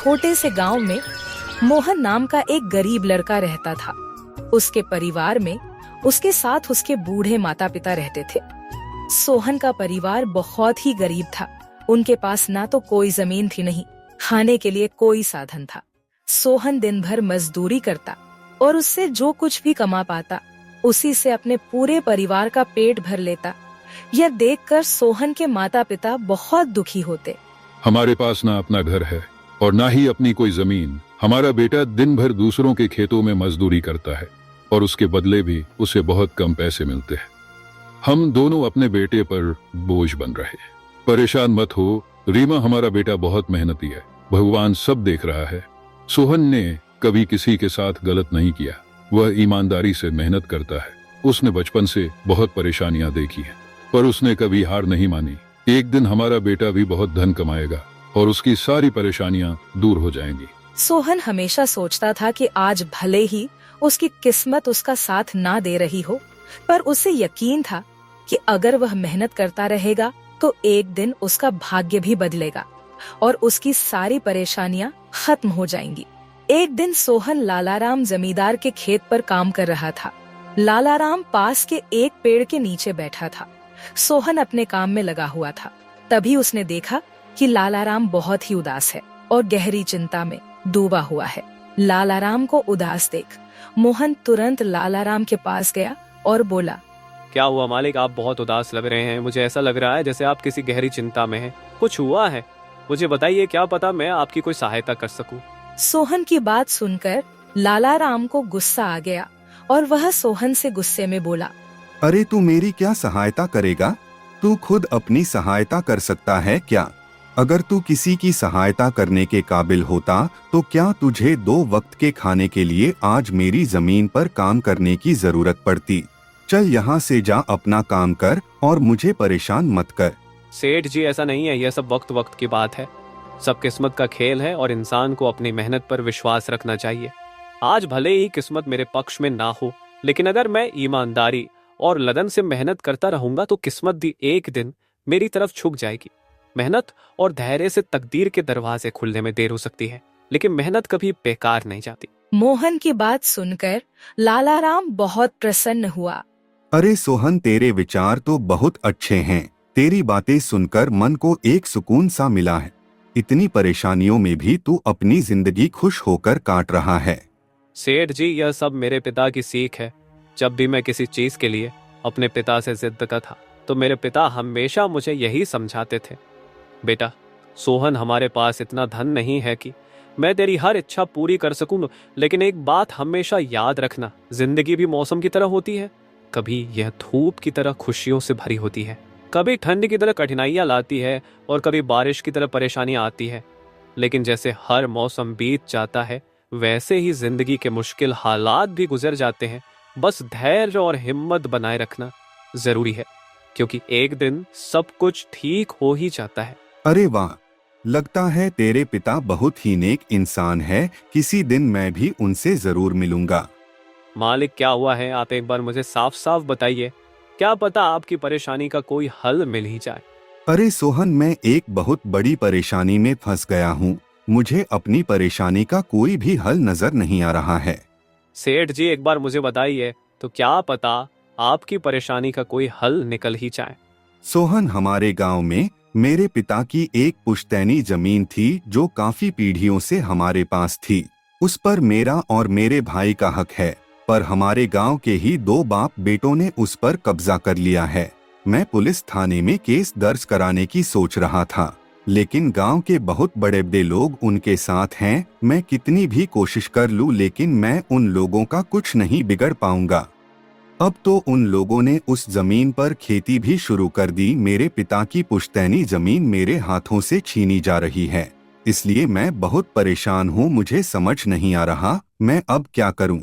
छोटे से गांव में मोहन नाम का एक गरीब लड़का रहता था। उसके परिवार में उसके साथ उसके बूढ़े माता पिता रहते थे। सोहन का परिवार बहुत ही गरीब था। उनके पास ना तो कोई जमीन थी, नहीं खाने के लिए कोई साधन था। सोहन दिन भर मजदूरी करता और उससे जो कुछ भी कमा पाता उसी से अपने पूरे परिवार का पेट भर लेता। यह देखकर सोहन के माता पिता बहुत दुखी होते। हमारे पास ना अपना घर है और ना ही अपनी कोई जमीन। हमारा बेटा दिन भर दूसरों के खेतों में मजदूरी करता है और उसके बदले भी उसे बहुत कम पैसे मिलते हैं। हम दोनों अपने बेटे पर बोझ बन रहे हैं। परेशान मत हो रीमा, हमारा बेटा बहुत मेहनती है, भगवान सब देख रहा है। सोहन ने कभी किसी के साथ गलत नहीं किया, वह ईमानदारी से मेहनत करता है। उसने बचपन से बहुत परेशानियां देखी है पर उसने कभी हार नहीं मानी। एक दिन हमारा बेटा भी बहुत धन कमाएगा और उसकी सारी परेशानियां दूर हो जाएंगी। सोहन हमेशा सोचता था कि आज भले ही उसकी किस्मत उसका साथ ना दे रही हो, पर उसे यकीन था कि अगर वह मेहनत करता रहेगा तो एक दिन उसका भाग्य भी बदलेगा और उसकी सारी परेशानियां खत्म हो जाएंगी। एक दिन सोहन लालाराम जमींदार के खेत पर काम कर रहा था। लालाराम पास के एक पेड़ के नीचे बैठा था। सोहन अपने काम में लगा हुआ था। तभी उसने देखा कि लालाराम बहुत ही उदास है और गहरी चिंता में डूबा हुआ है। लालाराम को उदास देख मोहन तुरंत लालाराम के पास गया और बोला, क्या हुआ मालिक, आप बहुत उदास लग रहे हैं। मुझे ऐसा लग रहा है जैसे आप किसी गहरी चिंता में हैं। कुछ हुआ है? मुझे बताइए, क्या पता मैं आपकी कोई सहायता कर सकूं। सोहन की बात सुनकर लालाराम को गुस्सा आ गया और वह सोहन से गुस्से में बोला, अरे तू मेरी क्या सहायता करेगा? तू खुद अपनी सहायता कर सकता है क्या? अगर तू किसी की सहायता करने के काबिल होता तो क्या तुझे 2 वक्त के खाने के लिए आज मेरी जमीन पर काम करने की जरूरत पड़ती? चल यहाँ से जा, अपना काम कर और मुझे परेशान मत कर। सेठ जी, ऐसा नहीं है, यह सब वक्त वक्त की बात है। सब किस्मत का खेल है और इंसान को अपनी मेहनत पर विश्वास रखना चाहिए। आज भले ही किस्मत मेरे पक्ष में ना हो, लेकिन अगर मैं ईमानदारी और लगन से मेहनत करता रहूंगा तो किस्मत भी एक दिन मेरी तरफ झुक जाएगी। मेहनत और धैर्य से तकदीर के दरवाजे खुलने में देर हो सकती है, लेकिन मेहनत कभी बेकार नहीं जाती। मोहन की बात सुनकर लालाराम बहुत प्रसन्न हुआ। अरे सोहन, तेरे विचार तो बहुत अच्छे हैं। तेरी बातें सुनकर मन को एक सुकून सा मिला है। इतनी परेशानियों में भी तू अपनी जिंदगी खुश होकर काट रहा है। सेठ जी, यह सब मेरे पिता की सीख है। जब भी मैं किसी चीज के लिए अपने पिता से जिद करता था तो मेरे पिता हमेशा मुझे यही समझाते थे, बेटा सोहन, हमारे पास इतना धन नहीं है कि मैं तेरी हर इच्छा पूरी कर सकूं, लेकिन एक बात हमेशा याद रखना, जिंदगी भी मौसम की तरह होती है। कभी यह धूप की तरह खुशियों से भरी होती है, कभी ठंड की तरह कठिनाइयां लाती है और कभी बारिश की तरह परेशानियां आती है। लेकिन जैसे हर मौसम बीत जाता है वैसे ही जिंदगी के मुश्किल हालात भी गुजर जाते हैं। बस धैर्य और हिम्मत बनाए रखना जरूरी है, क्योंकि एक दिन सब कुछ ठीक हो ही जाता है। अरे वाह, लगता है तेरे पिता बहुत ही नेक इंसान है। किसी दिन मैं भी उनसे जरूर मिलूंगा। मालिक, क्या हुआ है? आप एक बार मुझे साफ साफ बताइए, क्या पता आपकी परेशानी का कोई हल मिल ही जाए। अरे सोहन, मैं एक बहुत बड़ी परेशानी में फंस गया हूँ। मुझे अपनी परेशानी का कोई भी हल नजर नहीं आ रहा है। सेठ जी, एक बार मुझे बताइए तो क्या पता आपकी परेशानी का कोई हल निकल ही जाए। सोहन, हमारे गांव में मेरे पिता की एक पुश्तैनी जमीन थी जो काफी पीढ़ियों से हमारे पास थी। उस पर मेरा और मेरे भाई का हक है, पर हमारे गांव के ही 2 बाप बेटों ने उस पर कब्जा कर लिया है। मैं पुलिस थाने में केस दर्ज कराने की सोच रहा था, लेकिन गांव के बहुत बड़े बड़े लोग उनके साथ हैं। मैं कितनी भी कोशिश कर लूं, लेकिन मैं उन लोगों का कुछ नहीं बिगड़ पाऊंगा। अब तो उन लोगों ने उस जमीन पर खेती भी शुरू कर दी। मेरे पिता की पुश्तैनी जमीन मेरे हाथों से छीनी जा रही है, इसलिए मैं बहुत परेशान हूँ। मुझे समझ नहीं आ रहा मैं अब क्या करूँ।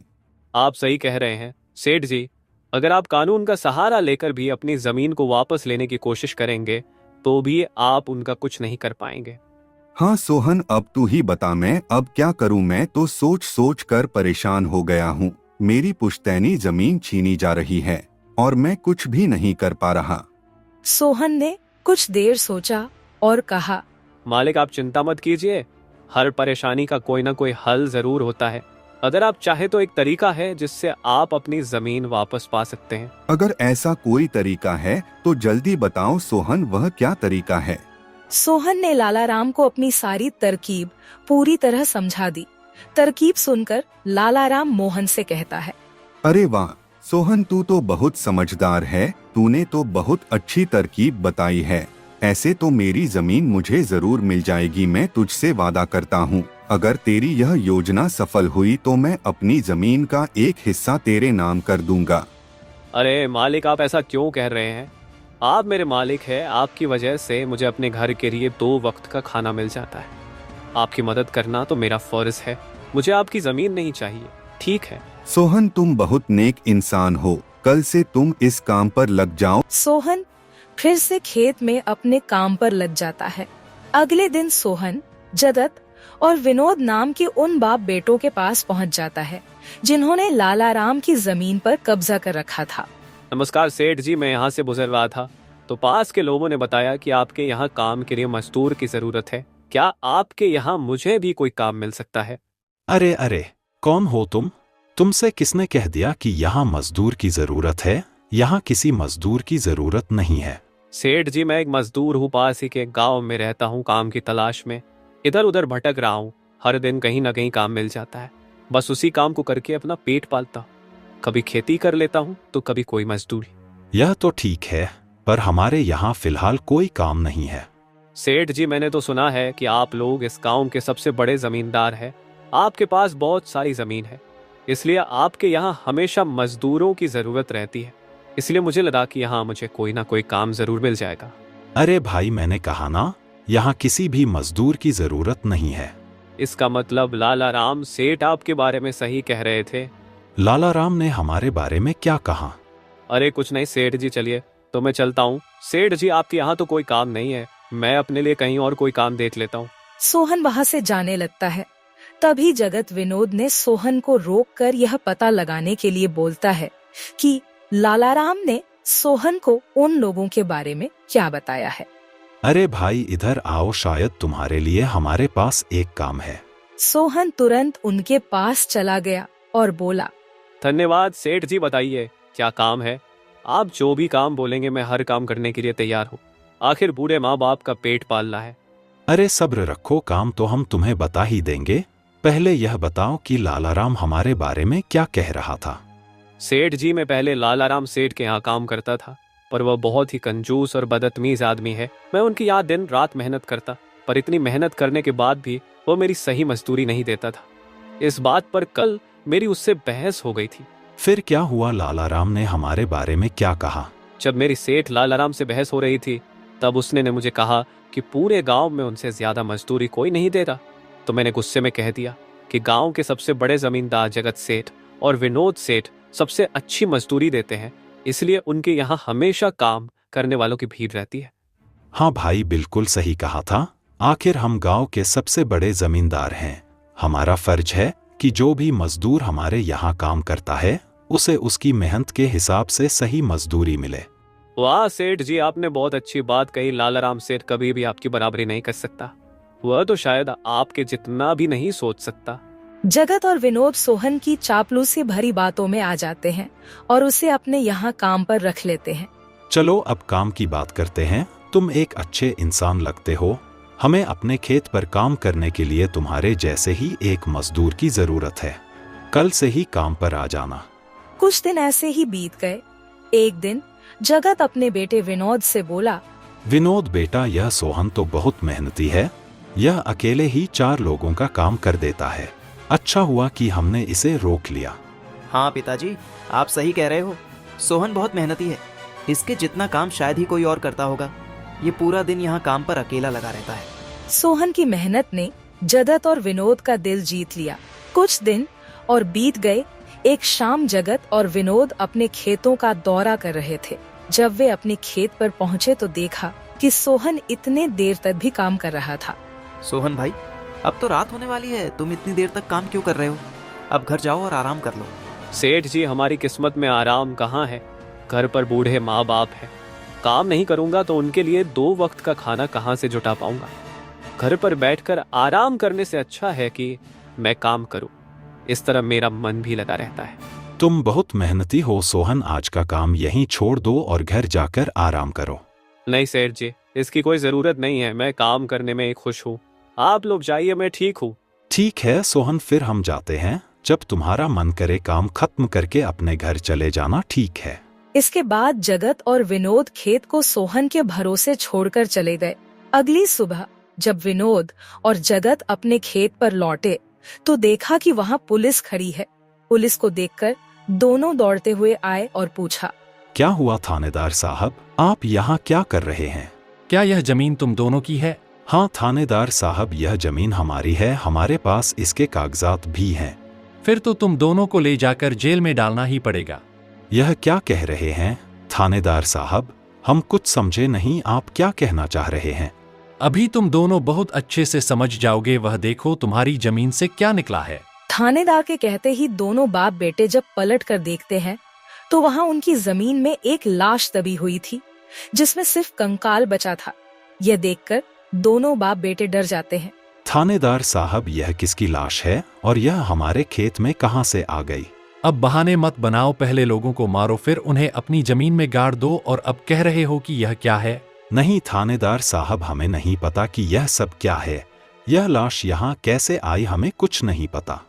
आप सही कह रहे हैं सेठ जी, अगर आप कानून का सहारा लेकर भी अपनी जमीन को वापस लेने की कोशिश करेंगे तो भी आप उनका कुछ नहीं कर पाएंगे। हाँ सोहन, अब तू ही बता मैं अब क्या करूँ। मैं तो सोच सोच कर परेशान हो गया हूँ। मेरी पुश्तैनी जमीन छीनी जा रही है और मैं कुछ भी नहीं कर पा रहा। सोहन ने कुछ देर सोचा और कहा, मालिक, आप चिंता मत कीजिए, हर परेशानी का कोई ना कोई हल जरूर होता है। अगर आप चाहे तो एक तरीका है जिससे आप अपनी जमीन वापस पा सकते हैं। अगर ऐसा कोई तरीका है तो जल्दी बताओ सोहन, वह क्या तरीका है? सोहन ने लाला राम को अपनी सारी तरकीब पूरी तरह समझा दी। तरकीब सुनकर लाला राम मोहन से कहता है, अरे वाह सोहन, तू तो बहुत समझदार है। तूने तो बहुत अच्छी तरकीब बताई है। ऐसे तो मेरी जमीन मुझे जरूर मिल जाएगी। मैं तुझसे वादा करता हूँ, अगर तेरी यह योजना सफल हुई तो मैं अपनी जमीन का एक हिस्सा तेरे नाम कर दूंगा। अरे मालिक, आप ऐसा क्यों कह रहे हैं? आप मेरे मालिक हैं। आपकी वजह से मुझे अपने घर के लिए 2 वक्त का खाना मिल जाता है। आपकी मदद करना तो मेरा फर्ज है। मुझे आपकी जमीन नहीं चाहिए, ठीक है? सोहन, तुम बहुत नेक इंसान हो। कल से तुम इस काम पर लग जाओ। सोहन फिर से खेत में अपने काम पर लग जाता है। अगले दिन सोहन जगत और विनोद नाम के उन बाप बेटों के पास पहुंच जाता है जिन्होंने लाला राम की जमीन पर कब्जा कर रखा था। नमस्कार सेठ जी, मैं यहाँ से गुजर रहा था तो पास के लोगों ने बताया कि आपके यहाँ काम के लिए मजदूर की जरूरत है। क्या आपके यहाँ मुझे भी कोई काम मिल सकता है? अरे अरे, कौन हो तुम? तुमसे किसने कह दिया कि यहाँ मजदूर की जरूरत है? यहाँ किसी मजदूर की जरूरत नहीं है। सेठ जी, मैं एक मजदूर हूँ, पास ही के गांव में रहता हूँ, काम की तलाश में इधर उधर भटक रहा हूँ। हर दिन कहीं ना कहीं काम मिल जाता है, बस उसी काम को करके अपना पेट पालता हूँ। कभी खेती कर लेता हूँ तो कभी कोई मजदूरी। यह तो ठीक है, पर हमारे यहाँ फिलहाल कोई काम नहीं है। सेठ जी, मैंने तो सुना है कि आप लोग इस गांव के सबसे बड़े जमींदार हैं। आपके पास बहुत सारी जमीन है, इसलिए आपके यहाँ हमेशा मजदूरों की जरूरत रहती है। इसलिए मुझे लगा कि यहाँ मुझे कोई ना कोई काम जरूर मिल जाएगा। अरे भाई, मैंने कहा ना, यहाँ किसी भी मजदूर की जरूरत नहीं है। इसका मतलब लाला राम सेठ आपके बारे में सही कह रहे थे? लाला राम ने हमारे बारे में क्या कहा? अरे कुछ नहीं सेठ जी, चलिए तो मैं चलता हूँ। सेठ जी, आपके यहाँ तो कोई काम नहीं है, मैं अपने लिए कहीं और कोई काम देख लेता हूँ। सोहन वहाँ से जाने लगता है। तभी जगत विनोद ने सोहन को रोककर यह पता लगाने के लिए बोलता है कि लाला राम ने सोहन को उन लोगों के बारे में क्या बताया है। अरे भाई, इधर आओ, शायद तुम्हारे लिए हमारे पास एक काम है। सोहन तुरंत उनके पास चला गया और बोला, धन्यवाद सेठ जी, बताइए क्या काम है? आप जो भी काम बोलेंगे मैं हर काम करने के लिए तैयार हूँ। आखिर बूढ़े माँ बाप का पेट पालना है। अरे सब्र रखो, काम तो हम तुम्हें बता ही देंगे। पहले यह बताओ कि लाला राम हमारे बारे में क्या कह रहा था। सेठ जी, मैं पहले लाला राम सेठ के यहाँ काम करता था, पर वह बहुत ही कंजूस और बदतमीज आदमी है। मैं उनकी यहाँ दिन रात मेहनत करता, पर इतनी मेहनत करने के बाद भी वो मेरी सही मजदूरी नहीं देता था। इस बात पर कल मेरी उससे बहस हो गई थी। फिर क्या हुआ? लाला राम ने हमारे बारे में क्या कहा? जब मेरी सेठ लाला राम से बहस हो रही थी, तब उसने मुझे कहा कि पूरे गांव में उनसे ज्यादा मजदूरी कोई नहीं दे रहा। तो मैंने गुस्से में कह दिया कि गांव के सबसे बड़े जमींदार जगत सेठ और विनोद सेठ सबसे अच्छी मजदूरी देते हैं, इसलिए उनके यहाँ हमेशा काम करने वालों की भीड़ रहती है। हाँ भाई, बिल्कुल सही कहा था। आखिर हम गांव के सबसे बड़े जमींदार हैं। हमारा फर्ज है कि जो भी मजदूर हमारे यहाँ काम करता है उसे उसकी मेहनत के हिसाब से सही मजदूरी मिले। वाह सेठ जी, आपने बहुत अच्छी बात कही। लाला राम सेठ कभी भी आपकी बराबरी नहीं कर सकता। वह तो शायद आपके जितना भी नहीं सोच सकता। जगत और विनोद सोहन की चापलूसी भरी बातों में आ जाते हैं और उसे अपने यहाँ काम पर रख लेते हैं। चलो अब काम की बात करते हैं। तुम एक अच्छे इंसान लगते हो। हमें अपने खेत पर काम करने के लिए तुम्हारे जैसे ही एक मजदूर की जरूरत है। कल से ही काम पर आ जाना। कुछ दिन ऐसे ही बीत गए। एक दिन जगत अपने बेटे विनोद से बोला, विनोद बेटा, यह सोहन तो बहुत मेहनती है। यह अकेले ही 4 लोगों का काम कर देता है। अच्छा हुआ कि हमने इसे रोक लिया। हाँ पिताजी, आप सही कह रहे हो। सोहन बहुत मेहनती है। इसके जितना काम शायद ही कोई और करता होगा। ये पूरा दिन यहाँ काम पर अकेला लगा रहता है। सोहन की मेहनत ने जगत और विनोद का दिल जीत लिया। कुछ दिन और बीत गए। एक शाम जगत और विनोद अपने खेतों का दौरा कर रहे थे। जब वे अपने खेत पर पहुँचे तो देखा कि सोहन इतने देर तक भी काम कर रहा था। सोहन भाई, अब तो रात होने वाली है, तुम इतनी देर तक काम क्यों कर रहे हो? अब घर जाओ और आराम कर लो। सेठ जी, हमारी किस्मत में आराम कहाँ है? घर पर बूढ़े माँ बाप है। काम नहीं करूंगा तो उनके लिए 2 वक्त का खाना कहाँ से जुटा पाऊंगा? घर पर बैठकर आराम करने से अच्छा है कि मैं काम करूं। इस तरह मेरा मन भी लगा रहता है। तुम बहुत मेहनती हो सोहन, आज का काम यहीं छोड़ दो और घर जाकर आराम करो। नहीं सेठ जी, इसकी कोई जरूरत नहीं है। मैं काम करने में खुश हूँ। आप लोग जाइए, मैं ठीक हूँ। ठीक है सोहन, फिर हम जाते हैं। जब तुम्हारा मन करे काम खत्म करके अपने घर चले जाना, ठीक है। इसके बाद जगत और विनोद खेत को सोहन के भरोसे छोड़कर चले गए। अगली सुबह जब विनोद और जगत अपने खेत पर लौटे तो देखा कि वहाँ पुलिस खड़ी है। पुलिस को देखकर दोनों दौड़ते हुए आए और पूछा, क्या हुआ थानेदार साहब, आप यहाँ क्या कर रहे हैं? क्या यह जमीन तुम दोनों की है? हाँ थानेदार साहब, यह जमीन हमारी है, हमारे पास इसके कागजात भी हैं। फिर तो तुम दोनों को ले जाकर जेल में डालना ही पड़ेगा। यह क्या कह रहे हैं थानेदार साहब, हम कुछ समझे नहीं, आप क्या कहना चाह रहे हैं? अभी तुम दोनों बहुत अच्छे से समझ जाओगे। वह देखो तुम्हारी जमीन से क्या निकला है। थानेदार के कहते ही दोनों बाप बेटे जब पलट कर देखते हैं तो वहाँ उनकी जमीन में एक लाश दबी हुई थी जिसमें सिर्फ कंकाल बचा था। यह देखकर दोनों बाप बेटे डर जाते हैं। थानेदार साहब, यह किसकी लाश है और यह हमारे खेत में कहाँ से आ गई? अब बहाने मत बनाओ, पहले लोगों को मारो फिर उन्हें अपनी जमीन में गाड़ दो और अब कह रहे हो कि यह क्या है? नहीं थानेदार साहब, हमें नहीं पता कि यह सब क्या है। यह लाश यहाँ कैसे आई, हमें कुछ नहीं पता।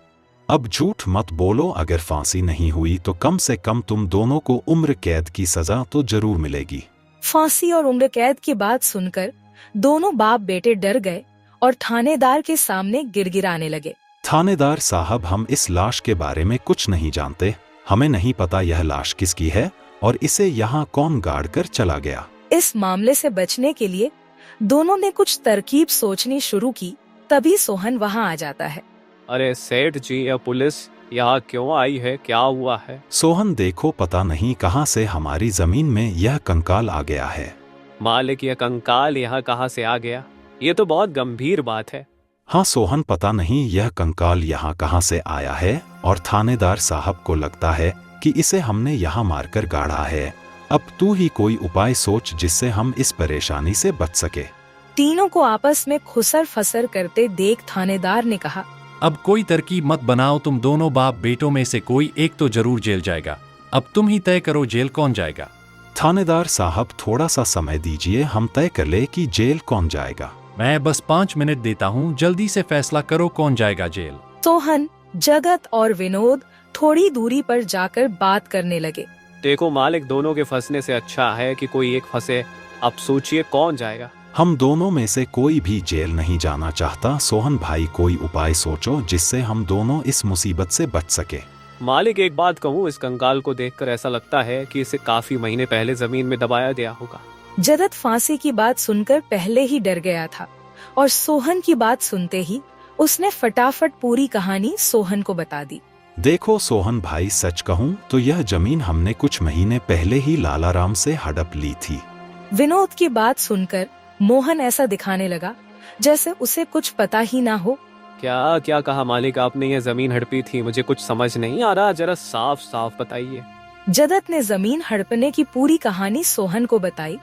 अब झूठ मत बोलो, अगर फांसी नहीं हुई तो कम से कम तुम दोनों को उम्र कैद की सजा तो जरूर मिलेगी। फांसी और उम्र कैद की बात सुनकर दोनों बाप बेटे डर गए और थानेदार के सामने गिड़गिड़ाने लगे। थानेदार साहब, हम इस लाश के बारे में कुछ नहीं जानते। हमें नहीं पता यह लाश किसकी है और इसे यहाँ कौन गाड़ कर चला गया। इस मामले से बचने के लिए दोनों ने कुछ तरकीब सोचनी शुरू की। तभी सोहन वहाँ आ जाता है। अरे सेठ जी, यह पुलिस यहाँ क्यों आई है? क्या हुआ है? सोहन देखो, पता नहीं कहाँ से हमारी जमीन में यह कंकाल आ गया है। मालिक, यह कंकाल यहाँ कहाँ से आ गया? ये तो बहुत गंभीर बात है। हाँ सोहन, पता नहीं यह कंकाल यहाँ कहाँ से आया है और थानेदार साहब को लगता है कि इसे हमने यहाँ मारकर गाड़ा है। अब तू ही कोई उपाय सोच जिससे हम इस परेशानी से बच सके। तीनों को आपस में खुसर फसर करते देख थानेदार ने कहा, अब कोई तरकीब मत बनाओ, तुम दोनों बाप बेटों में से कोई एक तो जरूर जेल जाएगा। अब तुम ही तय करो जेल कौन जाएगा। थानेदार साहब, थोड़ा सा समय दीजिए, हम तय कर ले कि जेल कौन जाएगा। मैं बस 5 मिनट देता हूँ, जल्दी से फैसला करो कौन जाएगा जेल। सोहन, जगत और विनोद थोड़ी दूरी पर जाकर बात करने लगे। देखो मालिक, दोनों के फंसने से अच्छा है कि कोई एक फंसे। अब सोचिए कौन जाएगा। हम दोनों में से कोई भी जेल नहीं जाना चाहता। सोहन भाई, कोई उपाय सोचो जिससे हम दोनों इस मुसीबत से बच सके। मालिक, एक बात कहूँ, इस कंकाल को देखकर ऐसा लगता है कि इसे काफी महीने पहले जमीन में दबाया गया होगा। जगत फांसी की बात सुनकर पहले ही डर गया था और सोहन की बात सुनते ही उसने फटाफट पूरी कहानी सोहन को बता दी। देखो सोहन भाई, सच कहूँ तो यह जमीन हमने कुछ महीने पहले ही लालाराम से हड़प ली थी। विनोद की बात सुनकर मोहन ऐसा दिखाने लगा जैसे उसे कुछ पता ही ना हो। क्या क्या कहा मालिक आपने? ये जमीन हड़पी थी, मुझे कुछ समझ नहीं आ रहा, जरा साफ साफ बताइए। जगत ने जमीन हड़पने की पूरी कहानी सोहन को बताई।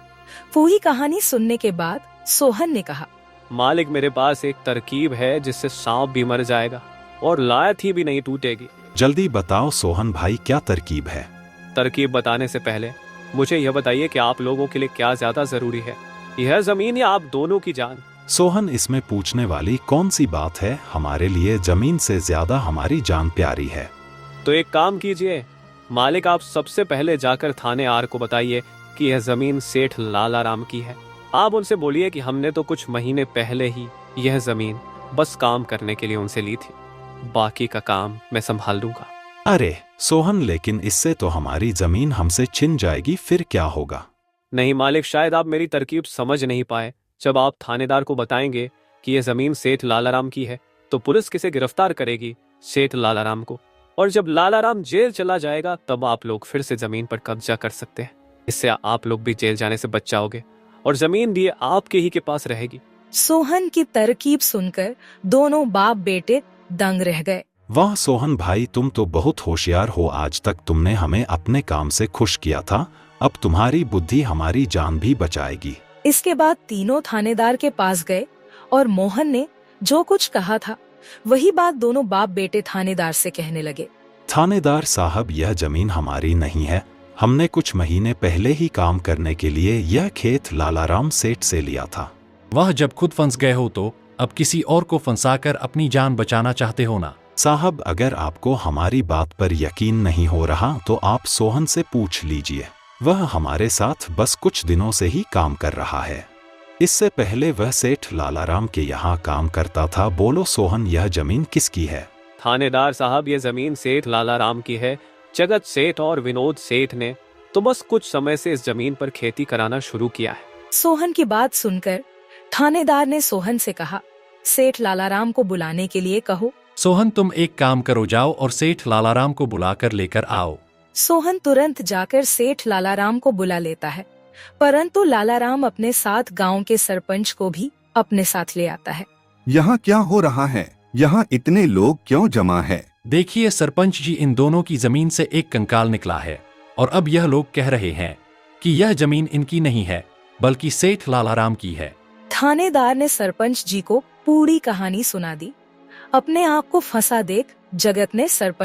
पूरी कहानी सुनने के बाद सोहन ने कहा, मालिक, मेरे पास एक तरकीब है जिससे सांप भी मर जाएगा और लाठी भी नहीं टूटेगी। जल्दी बताओ सोहन भाई, क्या तरकीब है? तरकीब बताने से पहले मुझे यह बताइए कि आप लोगों के लिए क्या ज्यादा जरूरी है, यह जमीन या आप दोनों की जान? सोहन, इसमें पूछने वाली कौन सी बात है? हमारे लिए जमीन से ज्यादा हमारी जान प्यारी है। तो एक काम कीजिए मालिक, आप सबसे पहले जाकर थाने आर को बताइए कि यह जमीन सेठ लालाराम की है। आप उनसे बोलिए कि हमने तो कुछ महीने पहले ही यह जमीन बस काम करने के लिए उनसे ली थी, बाकी का काम मैं संभाल लूंगा। अरे सोहन, लेकिन इससे तो हमारी जमीन हमसे छिन जाएगी, फिर क्या होगा? नहीं मालिक, शायद आप मेरी तरकीब समझ नहीं पाए। जब आप थानेदार को बताएंगे कि यह जमीन सेठ लालाराम की है तो पुलिस किसे गिरफ्तार करेगी? सेठ लालाराम को। और जब लालाराम जेल चला जाएगा तब आप लोग फिर से जमीन पर कब्जा कर सकते हैं। इससे आप लोग भी जेल जाने से बच जाओगे और जमीन भी आपके ही के पास रहेगी। सोहन की तरकीब सुनकर दोनों बाप बेटे दंग रह गए। वाह सोहन भाई, तुम तो बहुत होशियार हो। आज तक तुमने हमें अपने काम से खुश किया था, अब तुम्हारी बुद्धि हमारी जान भी बचाएगी। इसके बाद तीनों थानेदार के पास गए और मोहन ने जो कुछ कहा था वही बात दोनों बाप बेटे थानेदार से कहने लगे। थानेदार साहब, यह जमीन हमारी नहीं है। हमने कुछ महीने पहले ही काम करने के लिए यह खेत लालाराम सेठ से लिया था। वह जब खुद फंस गए हो तो अब किसी और को फंसाकर अपनी जान बचाना चाहते हो ना? साहब, अगर आपको हमारी बात पर यकीन नहीं हो रहा तो आप सोहन से पूछ लीजिए। वह हमारे साथ बस कुछ दिनों से ही काम कर रहा है। इससे पहले वह सेठ लालाराम के यहाँ काम करता था। बोलो सोहन, यह जमीन किसकी है? थानेदार साहब, ये जमीन सेठ लालाराम की है। जगत सेठ और विनोद सेठ ने तो बस कुछ समय से इस जमीन पर खेती कराना शुरू किया है। सोहन की बात सुनकर थानेदार ने सोहन से कहा, सेठ लालाराम को बुलाने के लिए कहो। सोहन, तुम एक काम करो, जाओ और सेठ लालाराम को बुलाकर लेकर आओ। सोहन तुरंत जाकर सेठ लालाराम को बुला लेता है, परंतु लालाराम अपने साथ गांव के सरपंच को भी अपने साथ ले आता है। यहाँ क्या हो रहा है? यहाँ इतने लोग क्यों जमा है? देखिए सरपंच जी, इन दोनों की जमीन से एक कंकाल निकला है और अब यह लोग कह रहे हैं कि यह जमीन इनकी नहीं है बल्कि सेठ लालाराम की है। थानेदार ने सरपंच जी को पूरी कहानी सुना दी। अपने आप को फंसा देख जगत ने सरपंच